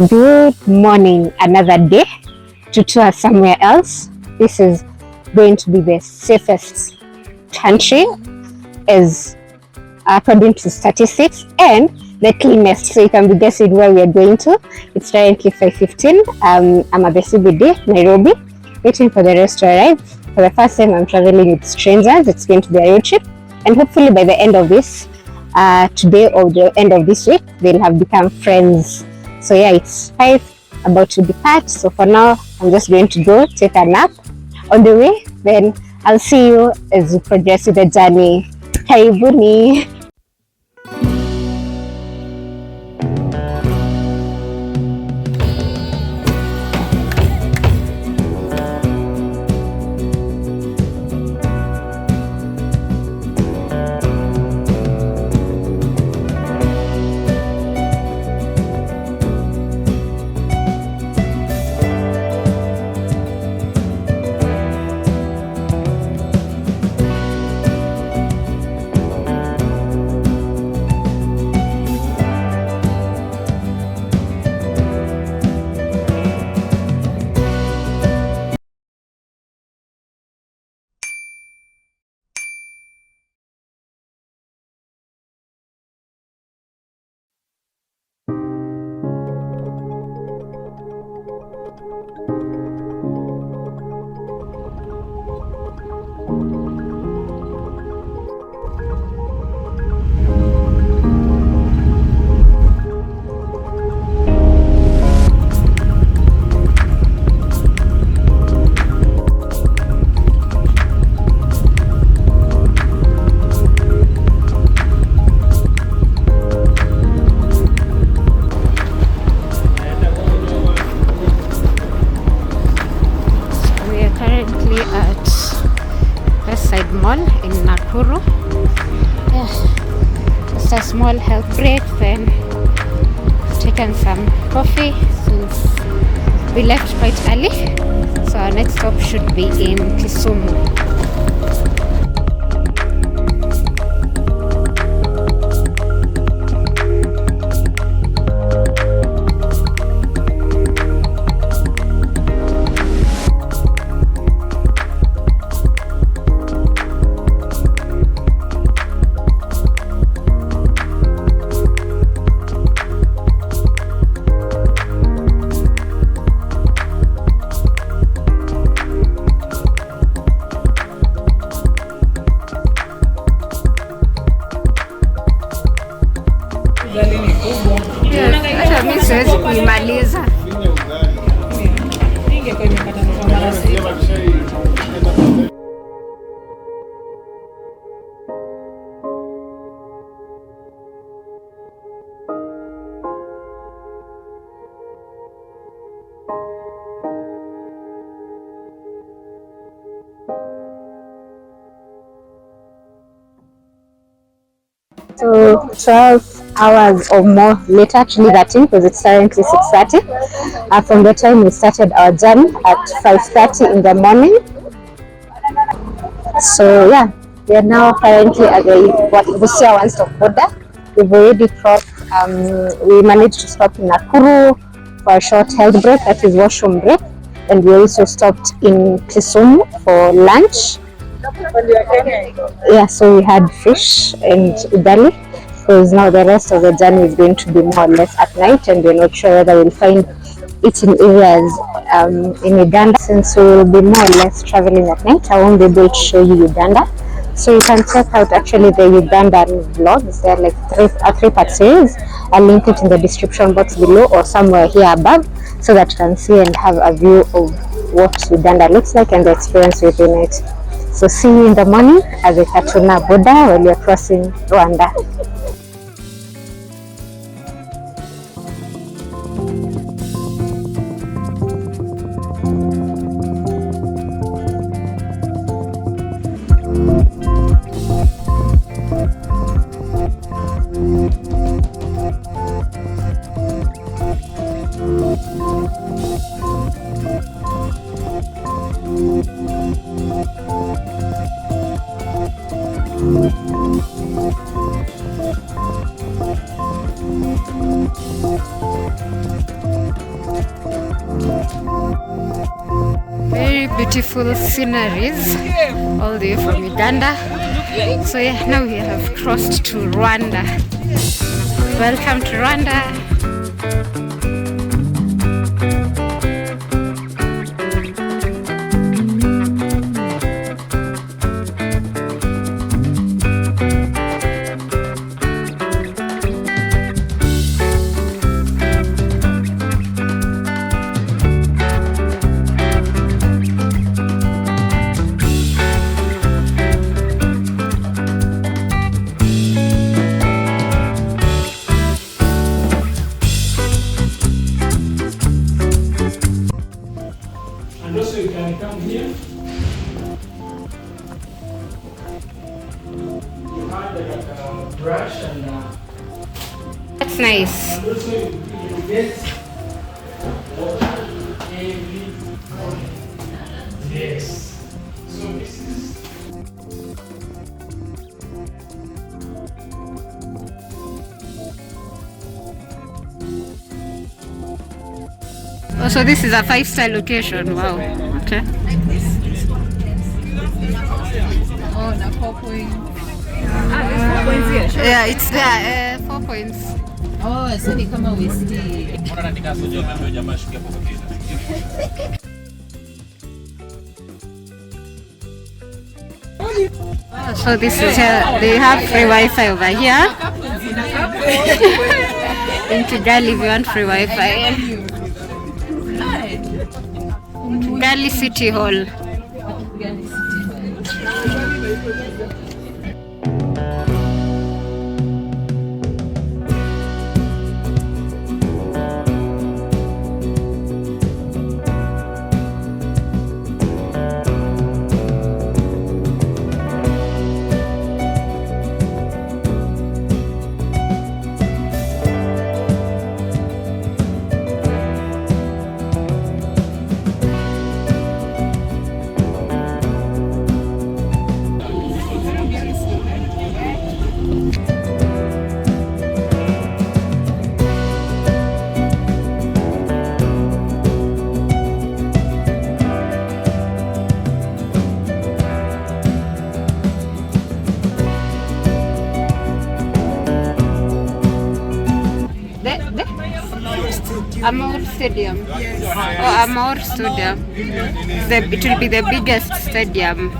Good morning, another day to tour somewhere else. This is going to be the safest country as according to statistics, and the cleanest. So you can be guessing where we are going to. It's currently 5:15. I'm at the CBD, Nairobi, waiting for the rest to arrive. For the first time I'm traveling with strangers. It's going to be a road trip, and hopefully by the end of this today or the end of this week, they'll have become friends. So yeah, it's 5, about to depart. So for now, I'm just going to go take a nap on the way. Then I'll see you as we progress with the journey. Karibuni. Just a small health break, then taken some coffee since we left quite early. So our next stop should be in Kisumu. Kuimaliza. So 12 hours or more later, actually 13, because it's currently 6:30. From the time we started our journey at 5:30 in the morning. So yeah, we are now currently at the Busia one-stop border. We've already crossed. We managed to stop in Nakuru for a short health break, that is washroom break, and we also stopped in Kisumu for lunch. Yeah, so we had fish and ugali, because now the rest of the journey is going to be more or less at night, and we're not sure whether we'll find eating areas in Uganda. Since we'll be more or less traveling at night, I won't be able to show you Uganda. So you can check out actually the Ugandan vlogs. They're like a 3-part series. I'll link it in the description box below or somewhere here above, so that you can see and have a view of what Uganda looks like and the experience within it. So see you in the morning at the Katuna border while you're crossing Rwanda. Very beautiful sceneries all the way from Uganda. So yeah, now we have crossed to Rwanda. Welcome to Rwanda. That's nice. Yes. So this is Oh, so this is a 5-star location. Wow. Okay. Oh, na 4 points. Yeah, it's there. 4 points. Oh, so ni kama whiskey. So this is they have free Wi-Fi over here. In Kigali, if you want free Wi-Fi. Kigali City Hall. Amor Stadium. Oh, Amor Stadium. It will be the biggest stadium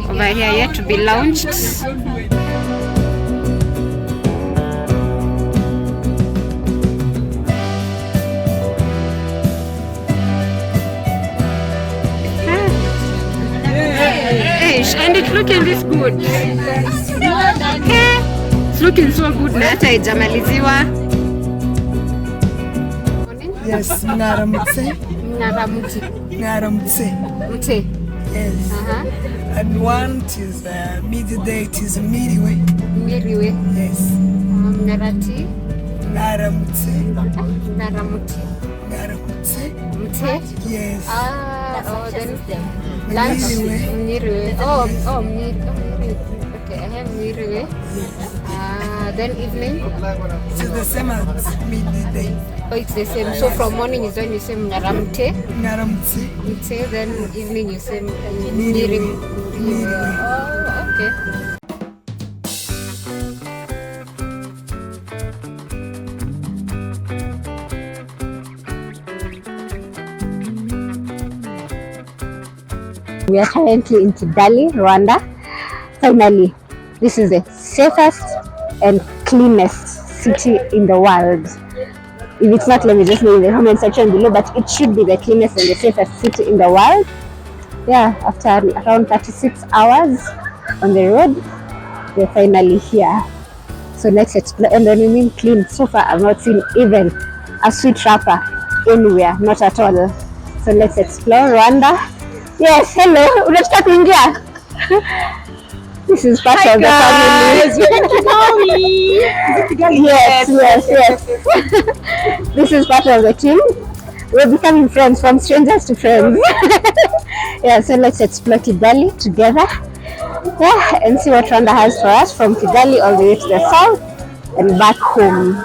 over here yet to be launched. And it's looking this good. It's looking so good na hata haijamaliziwa. Yes, Naramutse. Naramutse. Naramutse. Mutse. Yes. And one is midday, it is Miriwe. Miriwe. Yes. Narati. Naramutse. Naramutse. Naramutse. Mutse. Yes. Oh, then lunch. Miriwe. Oh, Miriwe. Okay, I have Miriwe. Then evening. It's the same as midday. Oh, it's the same. So from morning is when you say Naramte. Naramutse. Mutse, then evening you say Miriwe. Oh, okay. We are currently in Kigali, Rwanda. Finally, this is the safest and cleanest city in the world. If it's not, let me just know in the comment section below, but it should be the cleanest and the safest city in the world. Yeah, after around 36 hours on the road, we're finally here. So let's explore. And when I mean clean, so far I've not seen even a sweet wrapper anywhere, not at all. So let's explore Rwanda. Yes, hello. Unataka kuingia? This is part of the family. Yes. This is part of the team. We're becoming friends, from strangers to friends. Yeah, so let's explore Kigali together. Yeah, and see what Rwanda has for us from Kigali all the way to the south and back home.